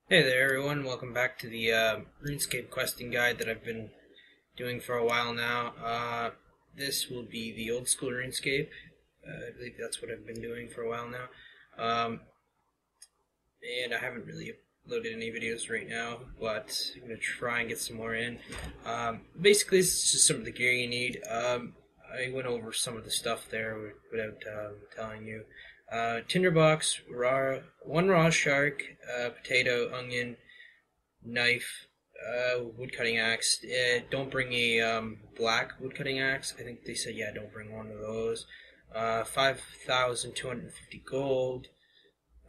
Hey there, everyone. Welcome back to the Runescape questing guide that I've been doing for a while now. This will be the old school Runescape. I believe that's what I've been doing for a while now. And I haven't really uploaded any videos right now, but I'm going to try and get some more in. Basically, this is just some of the gear you need. I went over some of the stuff there without telling you. Tinderbox, one raw shark, potato, onion, knife, woodcutting axe. Don't bring a black woodcutting axe. I think they said, yeah, don't bring one of those. 5,250 gold.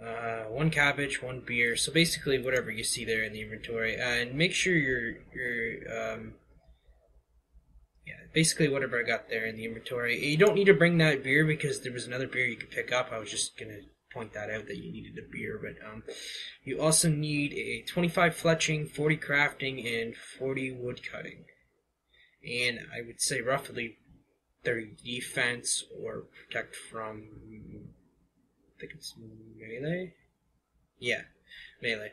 One cabbage, one beer. So basically, whatever you see there in the inventory, and make sure basically whatever I got there in the inventory. You don't need to bring that beer because there was another beer you could pick up. I was just gonna point that out that you needed a beer, but you also need a 25 fletching, 40 crafting, and 40 wood cutting. And I would say roughly 30 defense or protect from. I think it's melee. Yeah, melee.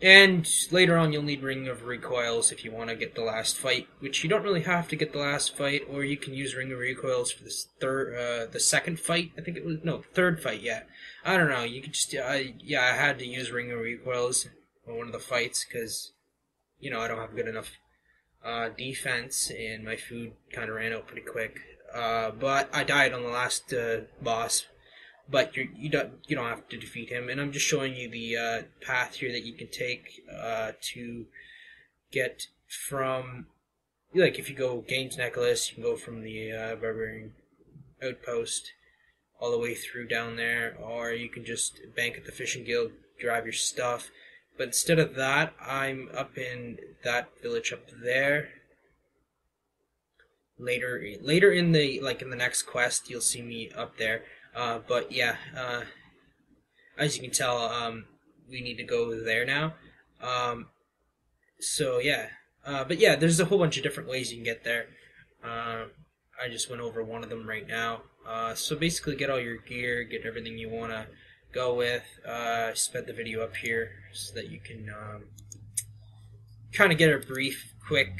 And later on, you'll need Ring of Recoils if you want to get the last fight, which you don't really have to get the last fight, or you can use Ring of Recoils for the second fight. I think it was third fight. Yeah, I don't know. You could just I had to use Ring of Recoils on one of the fights because I don't have good enough defense, and my food kind of ran out pretty quick. But I died on the last boss, but you don't have to defeat him. And I'm just showing you the path here that you can take to get from, like, if you go Games Necklace, you can go from the Barbarian Outpost all the way through down there, or you can just bank at the Fishing Guild, grab your stuff. But instead of that, I'm up in that village up there. Later in the next quest, you'll see me up there. But yeah, as you can tell, we need to go there now. So yeah, but yeah, there's a whole bunch of different ways you can get there. I just went over one of them right now. So basically, get all your gear, get everything you want to go with. Sped the video up here so that you can kind of get a brief, quick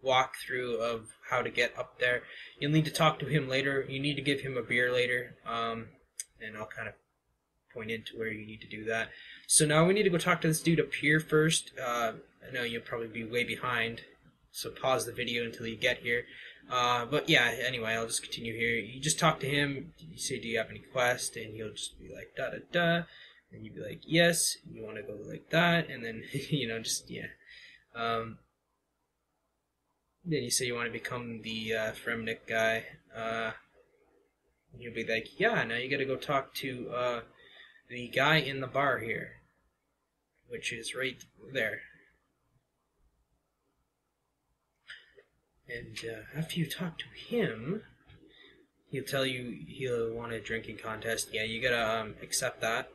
walkthrough of how to get up there. You'll need to talk to him later. You need to give him a beer later, and I'll kind of point into where you need to do that. So now we need to go talk to this dude up here first. I know you'll probably be way behind, so pause the video until you get here. But yeah, anyway, I'll just continue here. You just talk to him. You say, "Do you have any quest?" And he'll just be like, "Da da da," and you'd be like, "Yes." You want to go like that, and then just yeah. Then you say you want to become the Fremennik guy. And he'll be like, "Yeah, now you got to go talk to the guy in the bar here, which is right there." And after you talk to him, he'll tell you he'll want a drinking contest. Yeah, you gotta accept that.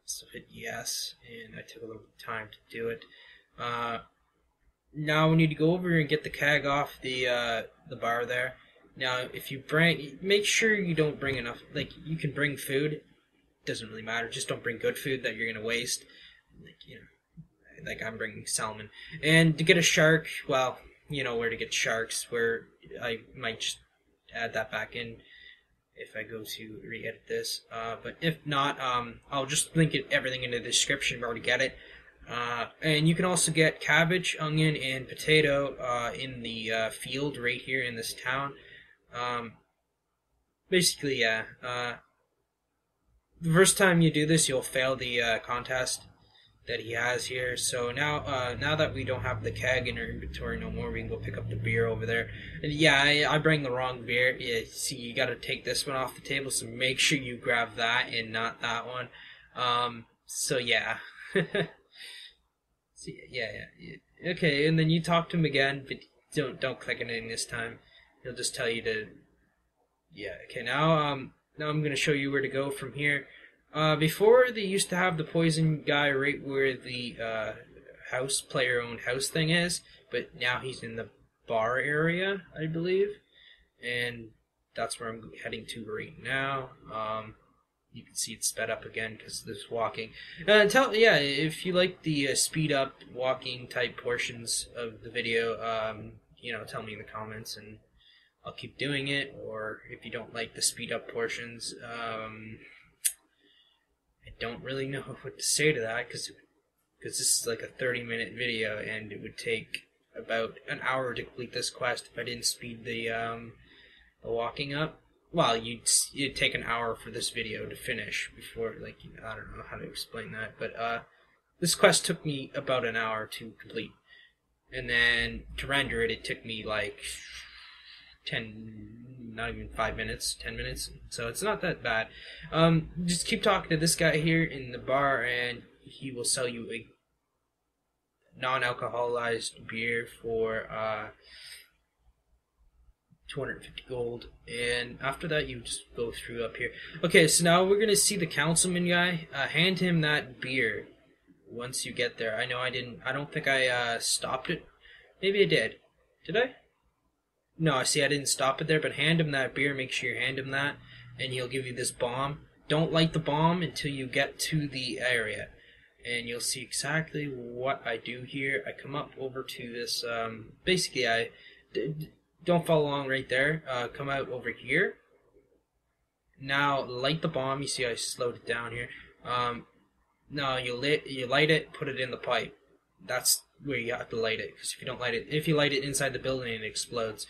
So hit yes, and I took a little time to do it. Now we need to go over and get the keg off the bar there. Now, if you make sure you don't bring enough. Like, you can bring food, doesn't really matter. Just don't bring good food that you're gonna waste. Like I'm bringing salmon. And to get a shark, well, you know where to get sharks. Where I might just add that back in if I go to re-edit this. But if not, I'll just link everything in the description where to get it. And you can also get cabbage, onion, and potato in the field right here in this town. Basically, yeah. The first time you do this, you'll fail the contest that he has here. So now that we don't have the keg in our inventory no more, we can go pick up the beer over there. And yeah, I bring the wrong beer. Yeah, see, you got to take this one off the table, so make sure you grab that and not that one. So yeah. Yeah. Okay, and then you talk to him again, but don't click anything this time. He'll just tell you to. Yeah. Okay. Now I'm gonna show you where to go from here. Before they used to have the poison guy right where the player-owned house thing is, but now he's in the bar area, I believe, and that's where I'm heading to right now. you can see it sped up again because there's walking. If you like the speed up walking type portions of the video, tell me in the comments and I'll keep doing it. Or if you don't like the speed up portions, I don't really know what to say to that because this is like a 30-minute video and it would take about an hour to complete this quest if I didn't speed the walking up. Well, you'd take an hour for this video to finish before, I don't know how to explain that, but this quest took me about an hour to complete, and then to render it took me like 10, not even 5 minutes, 10 minutes, so it's not that bad. Just keep talking to this guy here in the bar, and he will sell you a non-alcoholized beer for 250 gold, and after that you just go through up here. Okay, so now we're gonna see the councilman guy. Hand him that beer once you get there. I don't think I stopped it. Maybe I did. Did I? No, I didn't stop it there, but hand him that beer. Make sure you hand him that, and he'll give you this bomb. Don't light the bomb until you get to the area, and you'll see exactly what I do here. I come up over to this, basically don't follow along right there. Come out over here. Now light the bomb. You see I slowed it down here. Now you light it, put it in the pipe. That's where you have to light it. Because if you light it inside the building, it explodes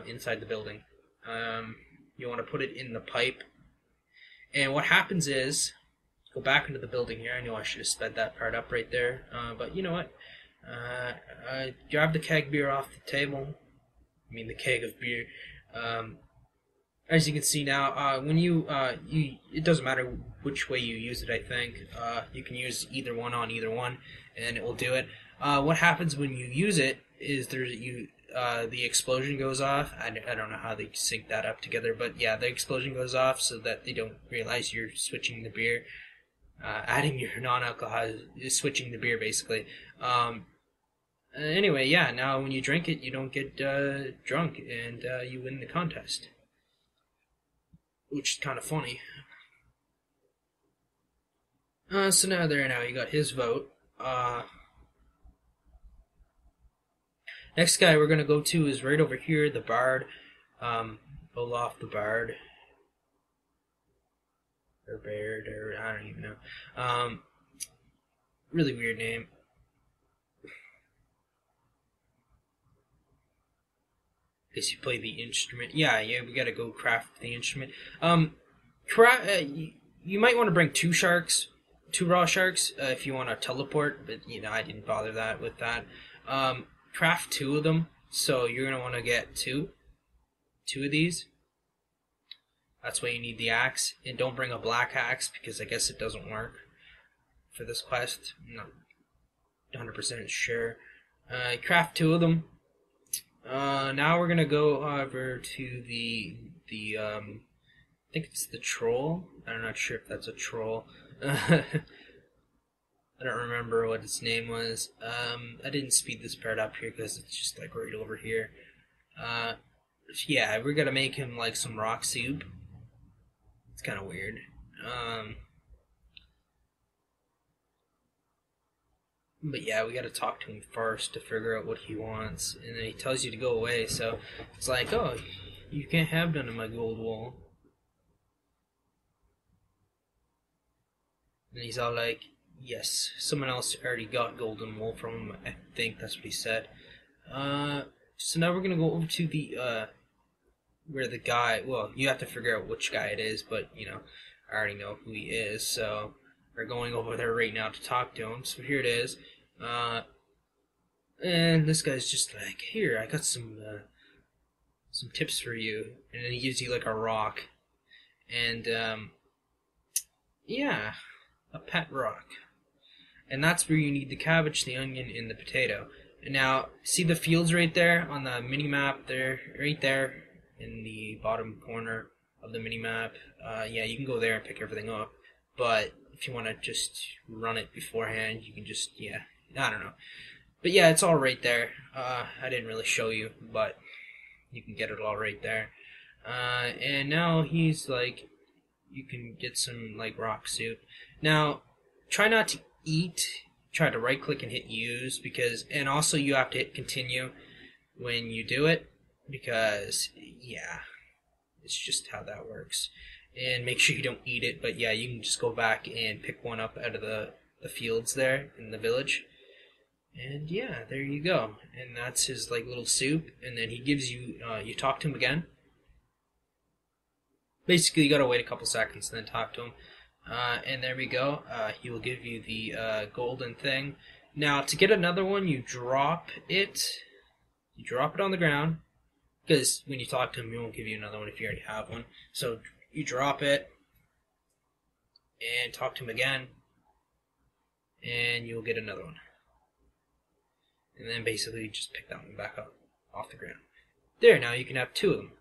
inside the building. You want to put it in the pipe. And what happens is, go back into the building here. I know I should have sped that part up right there. But you know what? Grab the keg beer off the table. The keg of beer. As you can see now, when it doesn't matter which way you use it. I think you can use either one on either one, and it will do it. What happens when you use it is the explosion goes off. I don't know how they sync that up together, but yeah, the explosion goes off so that they don't realize you're switching the beer, adding your non-alcohol, switching the beer basically. Anyway, yeah, now when you drink it, you don't get drunk, and you win the contest. Which is kind of funny. So now you got his vote. Next guy we're going to go to is right over here, the Bard. Olaf the Bard. Or Baird, or I don't even know. Really weird name. Guess you play the instrument. Yeah, we gotta go craft the instrument. You might want to bring two raw sharks, if you want to teleport, but I didn't bother with that. Craft 2 of them, so you're gonna want to get two of these. That's why you need the axe, and don't bring a black axe because I guess it doesn't work for this quest. I'm not 100% sure. Craft 2 of them. Now we're gonna go over to the I think it's the troll. I'm not sure if that's a troll. I don't remember what its name was. I didn't speed this part up here because it's just like right over here. Yeah, we're gonna make him like some rock soup. It's kind of weird. But yeah, we gotta talk to him first to figure out what he wants, and then he tells you to go away, so it's like, oh, you can't have none of my gold wool. And he's all like, yes, someone else already got golden wool from him, I think that's what he said. So now we're gonna go over to the, where the guy, well, you have to figure out which guy it is, but, I already know who he is, so we're going over there right now to talk to him, so here it is. And this guy's just like, here, I got some tips for you, and then he gives you like a rock, and yeah, a pet rock, and that's where you need the cabbage, the onion, and the potato. And now, see the fields right there on the mini map there, right there in the bottom corner of the mini map. Yeah, you can go there and pick everything up, but if you want to just run it beforehand, you can just, yeah, I don't know. But yeah, it's all right there. I didn't really show you, but you can get it all right there. And now he's like, you can get some like rock soup. Now, try not to eat. Try to right click and hit use and also you have to hit continue when you do it because yeah, it's just how that works. And make sure you don't eat it, but yeah, you can just go back and pick one up out of the fields there in the village. And yeah, there you go. And that's his like little soup. And then he gives you, you talk to him again. Basically, you gotta wait a couple seconds and then talk to him. And there we go. He will give you the golden thing. Now, to get another one, you drop it. You drop it on the ground. Because when you talk to him, he won't give you another one if you already have one. So you drop it and talk to him again. And you'll get another one. And then basically just pick that one back up off the ground. There, now you can have two of them.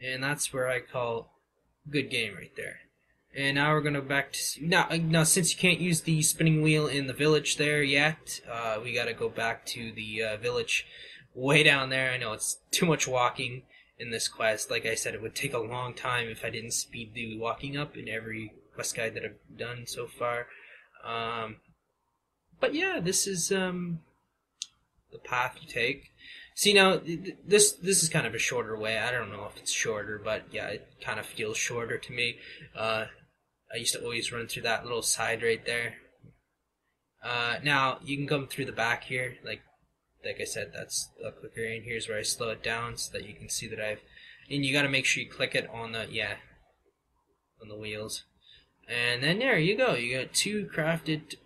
And that's where I call good game right there. And now we're going to go back to... Now, since you can't use the spinning wheel in the village there yet, we got to go back to the village way down there. I know it's too much walking in this quest. Like I said, it would take a long time if I didn't speed the walking up in every quest guide that I've done so far. But yeah, this is the path you take. See, now, this is kind of a shorter way. I don't know if it's shorter, but yeah, it kind of feels shorter to me. I used to always run through that little side right there. Now, you can come through the back here. Like I said, that's a quicker. And here's where I slow it down so that you can see that and you got to make sure you click it on the, on the wheels. And then there you go. You got two crafted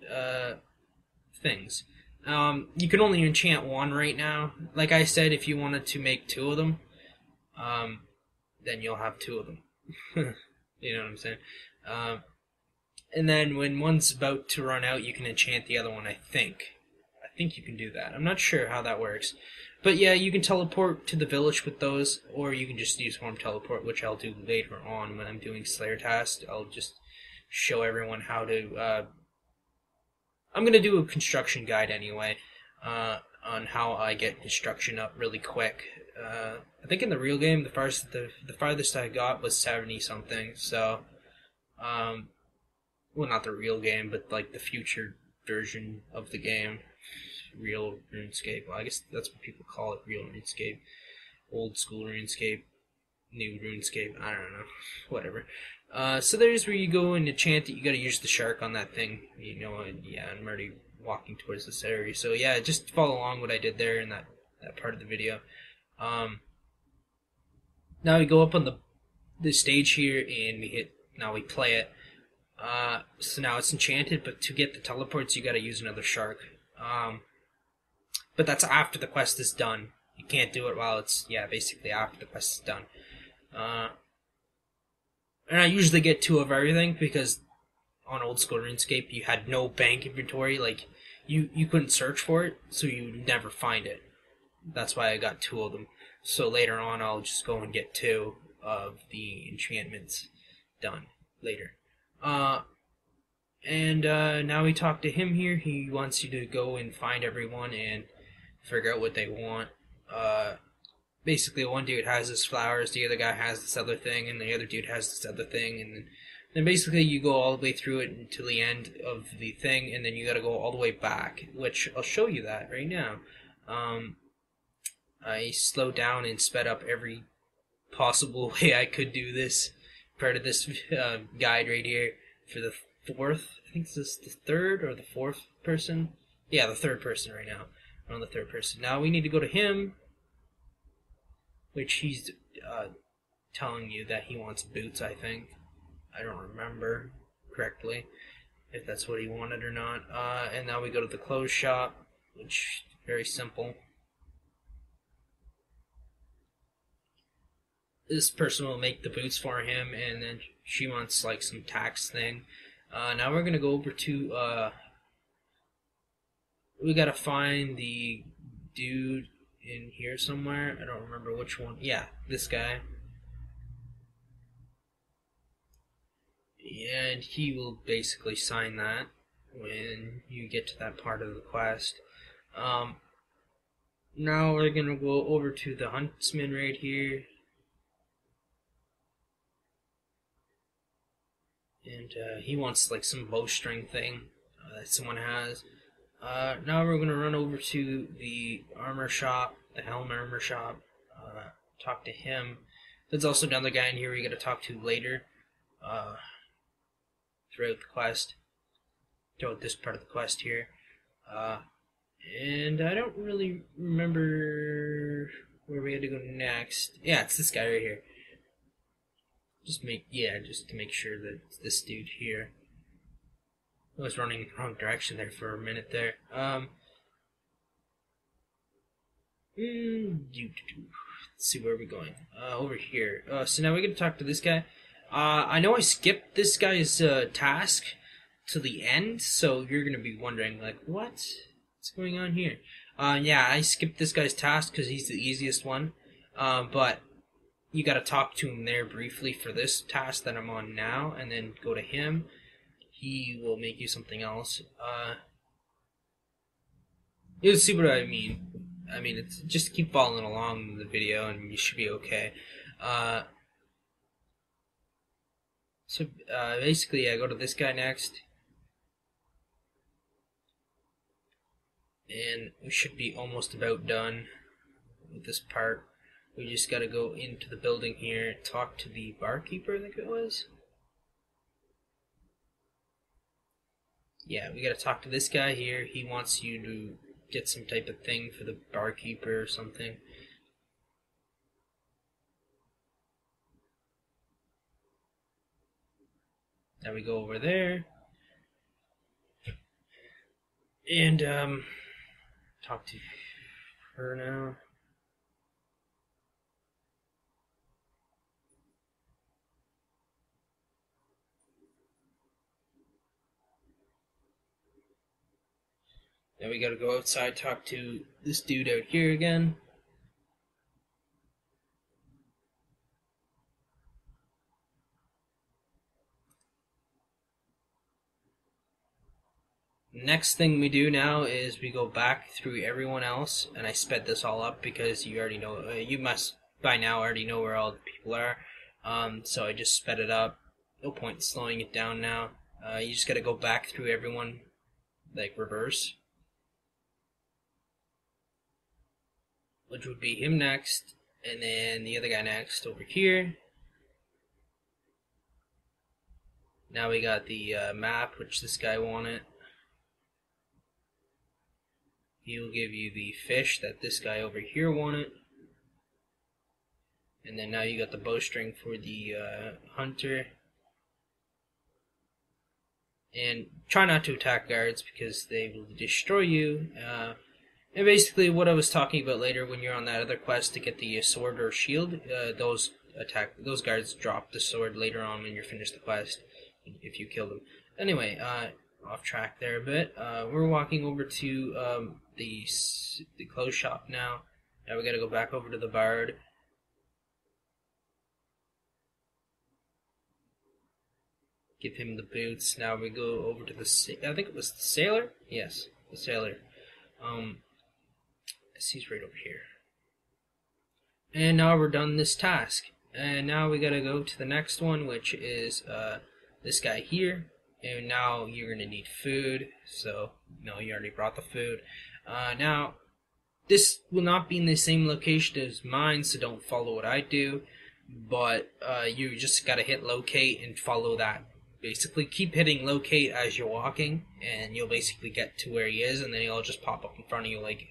things. You can only enchant one right now. Like I said, if you wanted to make two of them, then you'll have two of them. You know what I'm saying? And then when one's about to run out, you can enchant the other one, I think. I think you can do that. I'm not sure how that works. But yeah, you can teleport to the village with those, or you can just use Form Teleport, which I'll do later on when I'm doing Slayer tasks. I'll just show everyone how to... I'm going to do a construction guide anyway, on how I get construction up really quick. I think in the real game, the farthest I got was 70-something, so... well, not the real game, but like the future version of the game. Real RuneScape. Well, I guess that's what people call it, real RuneScape. Old school RuneScape. New RuneScape. I don't know. Whatever. So there's where you go and enchant it. You gotta use the shark on that thing. You know, and yeah, I'm already walking towards this area. So yeah, just follow along what I did there in that part of the video. Now we go up on the stage here and we play it. So now it's enchanted, but to get the teleports you gotta use another shark. But that's after the quest is done. You can't do it while it's, basically after the quest is done. And I usually get two of everything because on old school RuneScape you had no bank inventory, like you couldn't search for it, so you would never find it. That's why I got two of them. So later on I'll just go and get two of the enchantments done later. Now we talk to him here. He wants you to go and find everyone and figure out what they want. Basically, one dude has his flowers, the other guy has this other thing, and the other dude has this other thing, and then basically you go all the way through it until the end of the thing, and then you gotta go all the way back, which I'll show you that right now. I slowed down and sped up every possible way I could do this part of this guide right here for the fourth, I think this is the third or the fourth person. Yeah, the third person right now. We're on the third person. Now we need to go to him, which he's telling you that he wants boots, I think. I don't remember correctly if that's what he wanted or not. And now we go to the clothes shop, which is very simple. This person will make the boots for him, and then she wants like some tax thing. Now we're gonna go over to we gotta find the dude in here somewhere. I don't remember which one. Yeah, this guy. And he will basically sign that when you get to that part of the quest. Now we're gonna go over to the huntsman right here. And he wants like some bowstring thing that someone has. Now we're going to run over to the armor shop, the helm armor shop, talk to him. There's also another guy in here we got to talk to later throughout the quest, throughout this part of the quest here. And I don't really remember where we had to go next. Yeah, it's this guy right here. Just to make sure that it's this dude here. I was running in the wrong direction there for a minute there. Let's see where we're going. Over here. So now we're gonna talk to this guy. I know I skipped this guy's task to the end, so you're gonna be wondering like, what's going on here? Yeah, I skipped this guy's task because he's the easiest one. But you gotta talk to him there briefly for this task that I'm on now, and then go to him. He will make you something else. You'll see what I mean. I mean, it's just keep following along in the video, and you should be okay. So basically, I go to this guy next, and we should be almost about done with this part. We just gotta go into the building here, talk to the barkeeper, I think it was. Yeah, we gotta talk to this guy here. He wants you to get some type of thing for the barkeeper or something. Now we go over there. And, talk to her now. Now we gotta go outside, talk to this dude out here again. Next thing we do now is we go back through everyone else, and I sped this all up because you already know, you must by now already know where all the people are. So I just sped it up. No point in slowing it down now. You just gotta go back through everyone, like reverse. Which would be him next, and then the other guy next over here. Now we got the map, which this guy wanted. He will give you the fish that this guy over here wanted. And then now you got the bowstring for the hunter. And try not to attack guards because they will destroy you. And basically what I was talking about later when you're on that other quest to get the sword or shield, those guards drop the sword later on when you're finished the quest, if you kill them. Anyway, off track there a bit. We're walking over to the clothes shop now. Now we gotta go back over to the bard. Give him the boots. Now we go over to the, I think it was the sailor? Yes, the sailor. He's right over here. And now we're done this task. And now we gotta go to the next one, which is this guy here. And now you're gonna need food. So, no, you already brought the food. Now, this will not be in the same location as mine, so don't follow what I do. But you just gotta hit locate and follow that. Basically, keep hitting locate as you're walking, and you'll basically get to where he is, and then he'll just pop up in front of you like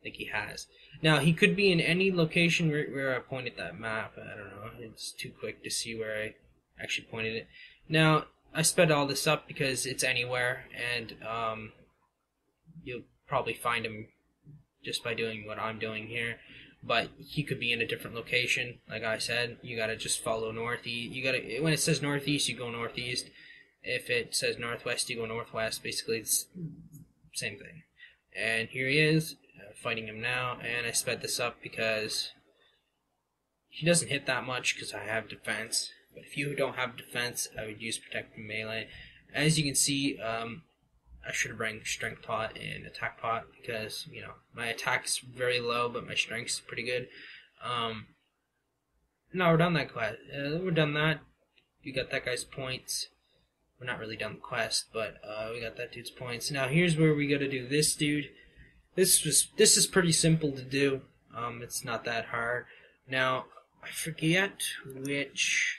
he has. Now, he could be in any location where I pointed that map. I don't know. It's too quick to see where I actually pointed it. Now, I sped all this up because it's anywhere, and you'll probably find him just by doing what I'm doing here. But he could be in a different location. Like I said, you gotta just follow northeast. You gotta, when it says northeast, you go northeast. If it says northwest, you go northwest. Basically, it's the same thing. And here he is, fighting him now. And I sped this up because he doesn't hit that much because I have defense. But if you don't have defense, I would use protect from melee. As you can see, I should have bring strength pot and attack pot because, you know, my attack's very low, but my strength's pretty good. Now we're done that quest. We're done that. You got that guy's points. We're not really done the quest, but we got that dude's points. Now here's where we gotta do this dude. This is pretty simple to do. It's not that hard. Now I forget which.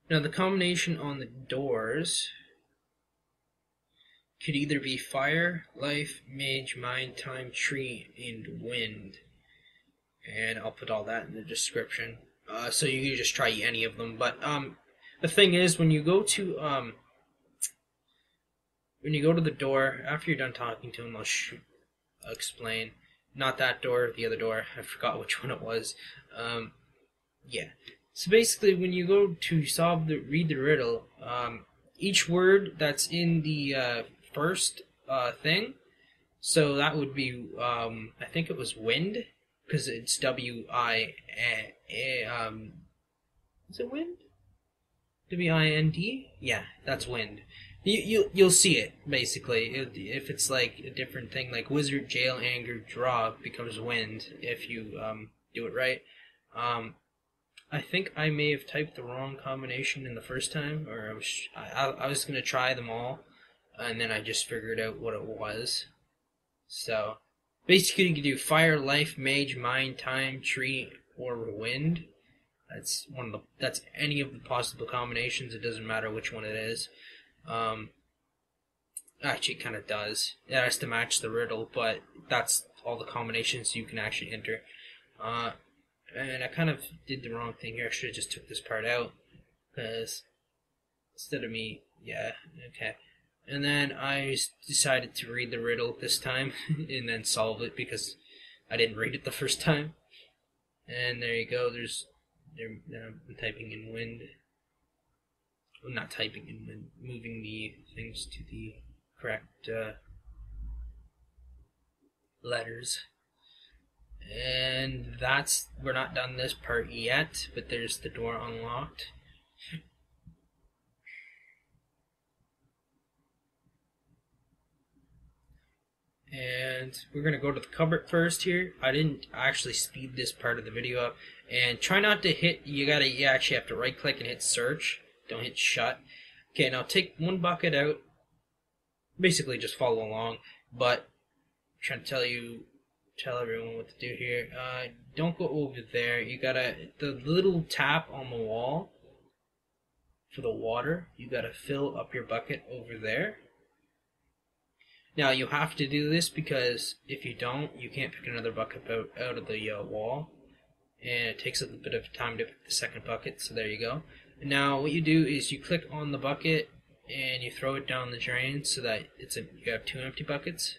Now the combination on the doors could either be fire, life, mage, mind, time, tree, and wind. And I'll put all that in the description. So you can just try any of them. But the thing is, when you go to the door, after you're done talking to him, I'll explain. Not that door, the other door. I forgot which one it was. Yeah. So basically, when you go to read the riddle, each word that's in the first thing, so that would be, I think it was wind, because it's is it wind? W-I-N-D? Yeah, that's wind. You'll see it, basically. If it's like a different thing, like wizard, jail, anger, draw becomes wind if you do it right. I think I may have typed the wrong combination in the first time, or I was going to try them all, and then I just figured out what it was. So, basically you can do fire, life, mage, mind, time, tree, or wind. That's any of the possible combinations. It doesn't matter which one it is. Actually, it kind of does. It has to match the riddle, but that's all the combinations you can actually enter. And I kind of did the wrong thing here. I should have just took this part out, because instead of me, yeah, okay. And then I decided to read the riddle this time, and then solve it, because I didn't read it the first time. And there you go. I'm typing in wind. Well, not typing in wind, moving the things to the correct letters. And we're not done this part yet, but there's the door unlocked. And we're going to go to the cupboard first here. I didn't actually speed this part of the video up. And try not to hit, you actually have to right click and hit search. Don't hit shut. Okay, now take one bucket out. Basically just follow along. But I'm trying to tell everyone what to do here. Don't go over there. You gotta, the little tap on the wall for the water, you gotta fill up your bucket over there. Now you have to do this because if you don't, you can't pick another bucket out of the wall, and it takes a little bit of time to pick the second bucket. So there you go. And now what you do is you click on the bucket and you throw it down the drain so that you have 2 empty buckets.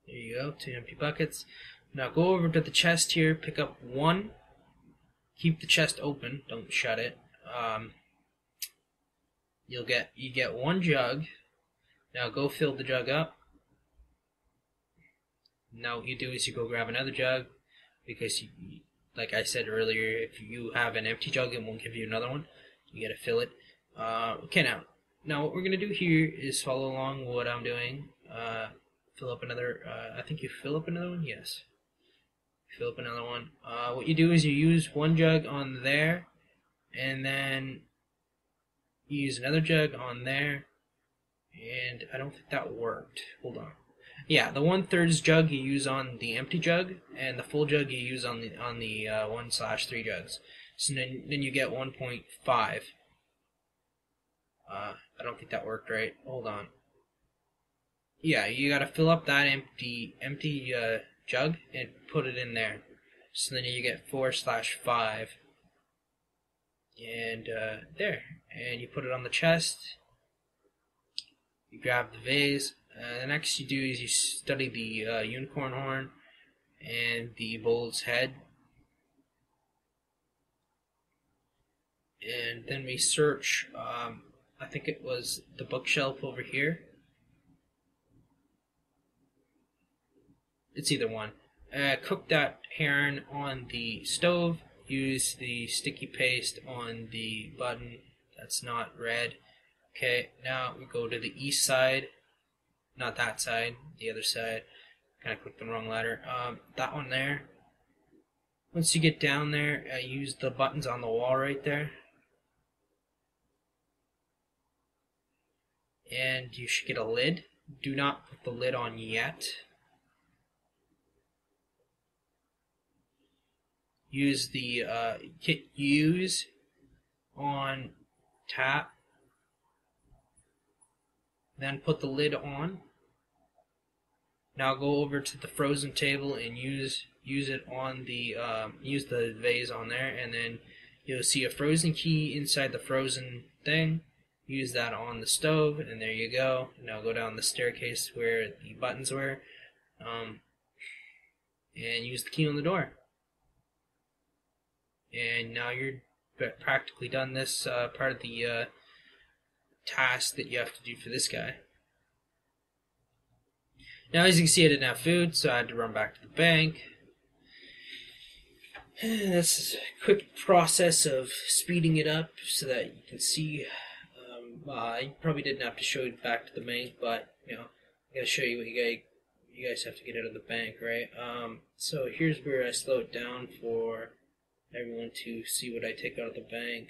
There you go, 2 empty buckets. Now go over to the chest here, pick up 1. Keep the chest open, don't shut it. You get 1 jug. Now go fill the jug up. Now what you do is you go grab another jug, because like I said earlier, if you have an empty jug, it won't give you another one. You gotta fill it. Okay, now what we're gonna do here is follow along what I'm doing. Fill up another. I think you fill up another one. Yes. Fill up another one. What you do is you use 1 jug on there, and then you use another jug on there, and I don't think that worked. Hold on. Yeah, the 1/3 jug you use on the empty jug, and the full jug you use on the 1/3 jugs. So then you get 1.5. I don't think that worked right. Hold on. Yeah, you gotta fill up that empty jug and put it in there. So then you get 4/5. And there. And you put it on the chest. You grab the vase. The next you do is you study the unicorn horn and the bull's head. And then we search, I think it was the bookshelf over here. It's either one. Cook that heron on the stove. Use the sticky paste on the button that's not red. Okay, now we go to the east side. Not that side, the other side. Kind of clicked the wrong letter. That one there. Once you get down there, use the buttons on the wall right there. And you should get a lid. Do not put the lid on yet. Use the hit use on tap. Then put the lid on. Now go over to the frozen table and use it on the use the vase on there, and then you'll see a frozen key inside the frozen thing. Use that on the stove, and there you go. Now go down the staircase where the buttons were, and use the key on the door. And now you're practically done this part of the task that you have to do for this guy. Now, as you can see, I didn't have food, so I had to run back to the bank. This is a quick process of speeding it up so that you can see. I probably didn't have to show you back to the bank, but you know, I gotta show you what you guys have to get out of the bank, right? So here's where I slow it down for everyone to see what I take out of the bank.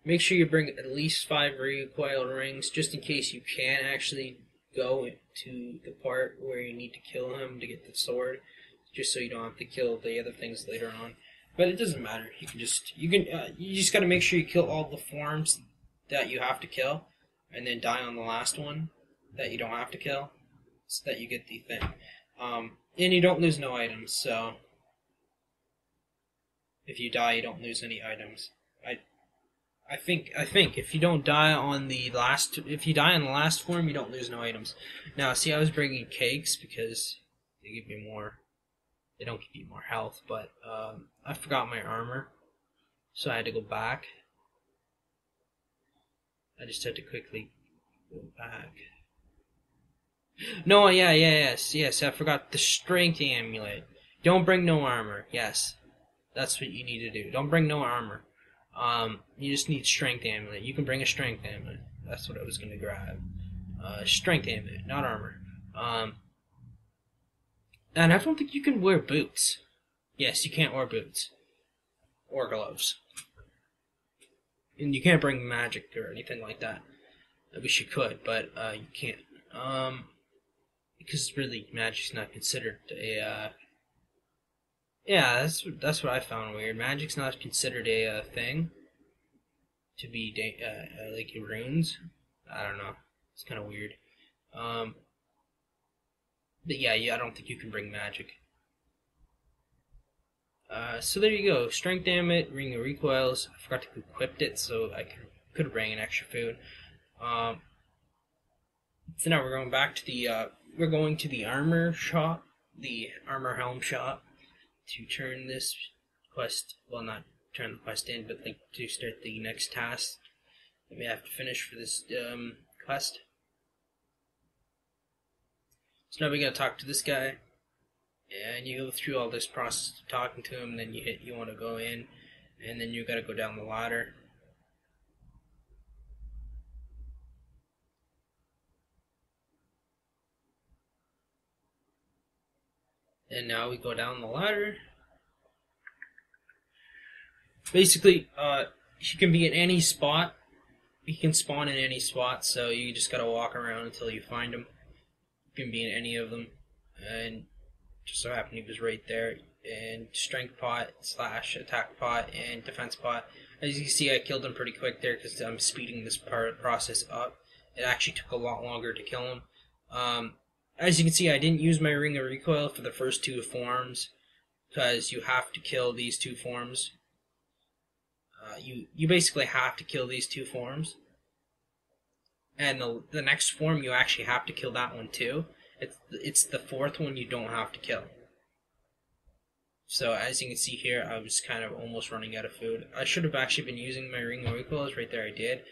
Make sure you bring at least 5 recoil rings, just in case you can actually go to the part where you need to kill him to get the sword, just so you don't have to kill the other things later on. But it doesn't matter. You just got to make sure you kill all the forms that you have to kill, and then die on the last one that you don't have to kill, so that you get the thing. And you don't lose no items. So if you die, you don't lose any items. I think if you don't die on the last, if you die on the last form, you don't lose no items. Now, see, I was bringing cakes because they give me more. They don't give you more health, but I forgot my armor, so I had to go back. I just had to quickly go back. No, yes. I forgot the strength amulet. Don't bring no armor. Yes, that's what you need to do. Don't bring no armor. You just need strength amulet. You can bring a strength amulet. That's what I was gonna grab. Strength amulet, not armor. And I don't think you can wear boots. Yes, you can't wear boots or gloves. And you can't bring magic or anything like that. I wish you could, but you can't. Because really, magic's not considered a. Yeah, that's what I found weird. Magic's not considered a thing to be like runes. I don't know. It's kind of weird. But yeah, I don't think you can bring magic. So there you go. Strength amulet, ring of recoils. I forgot to equip it, so I could have bring an extra food. So now we're going back to the armor shop, the armor helm shop, to turn this quest. Well, not turn the quest in, but like to start the next task that we have to finish for this quest. So now we gotta talk to this guy, and you go through all this process of talking to him. Then you want to go in, and then you gotta go down the ladder. And now we go down the ladder. Basically, he can be in any spot. He can spawn in any spot, so you just gotta walk around until you find him. You can be in any of them, and just so happened he was right there. And strength pot / attack pot and defense pot. As you can see, I killed him pretty quick there because I'm speeding this process up. It actually took a lot longer to kill him. As you can see, I didn't use my ring of recoil for the first 2 forms because you have to kill these 2 forms. You basically have to kill these 2 forms. And the next form, you actually have to kill that one too. It's the 4th one you don't have to kill. So as you can see here, I was kind of almost running out of food. I should have actually been using my ring of recoils. Right there I did.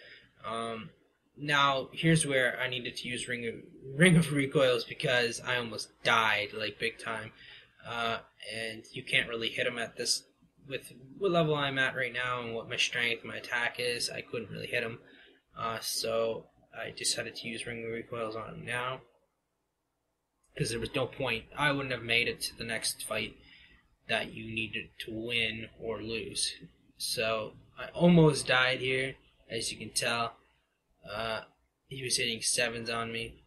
Now here's where I needed to use ring of recoils because I almost died like big time. And you can't really hit him at this with what level I'm at right now and what my strength, my attack is. I couldn't really hit him. So I decided to use ring of recoils on him now. because there was no point. I wouldn't have made it to the next fight that you needed to win or lose. So I almost died here, as you can tell. He was hitting 7s on me.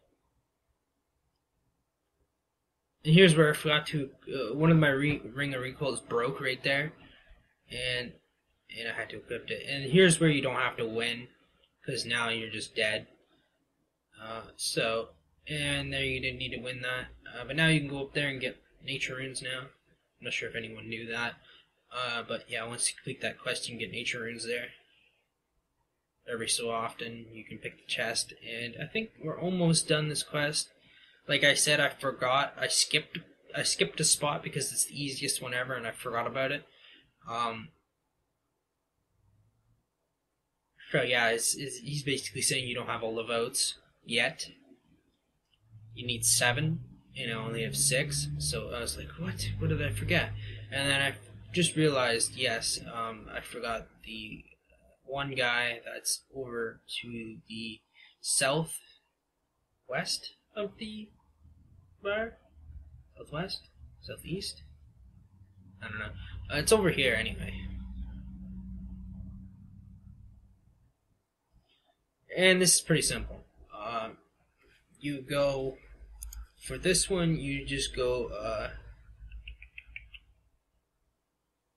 And here's where I forgot to. One of my ring of recoils broke right there, and I had to equip it. And here's where you don't have to win, because now you're just dead. And there you didn't need to win that. But now you can go up there and get nature runes now. I'm not sure if anyone knew that. But yeah, once you complete that quest, you can get nature runes there. Every so often, you can pick the chest. And I think we're almost done this quest. Like I said, I forgot. I skipped a spot because it's the easiest one ever, and I forgot about it. So yeah, he's basically saying you don't have all the votes yet. You need 7, and I only have 6. So I was like, what? What did I forget? And then I just realized, yes, I forgot the one guy that's over to the southwest of the bar? Southwest? Southeast? I don't know. It's over here anyway. And this is pretty simple. You go, for this one, you just go,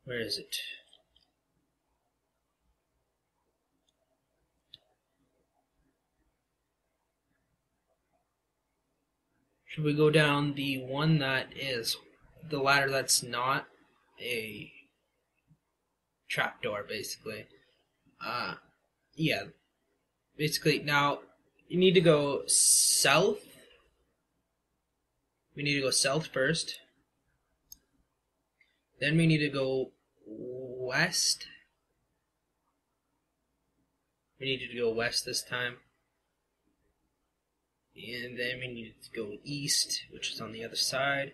where is it? Should we go down the one that is the ladder that's not a trapdoor, basically? Yeah. Basically, now, you need to go south. We need to go south first. Then we need to go west. We need to go west this time. And then we need to go east, which is on the other side.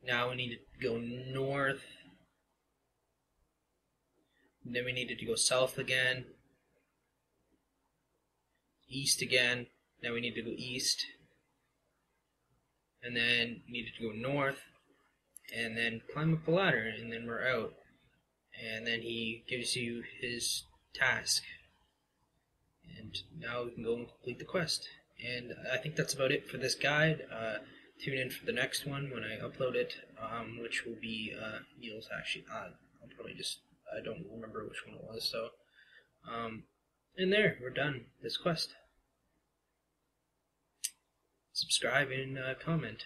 Now we need to go north. And then we needed to go south again. East again. Now we need to go east. And then we needed to go north. And then climb up the ladder, and then we're out. And then he gives you his task. And now we can go and complete the quest. And I think that's about it for this guide. Tune in for the next one when I upload it, which will be Neil's actually. I'll probably just, I don't remember which one it was. So, and there, we're done this quest. Subscribe and comment.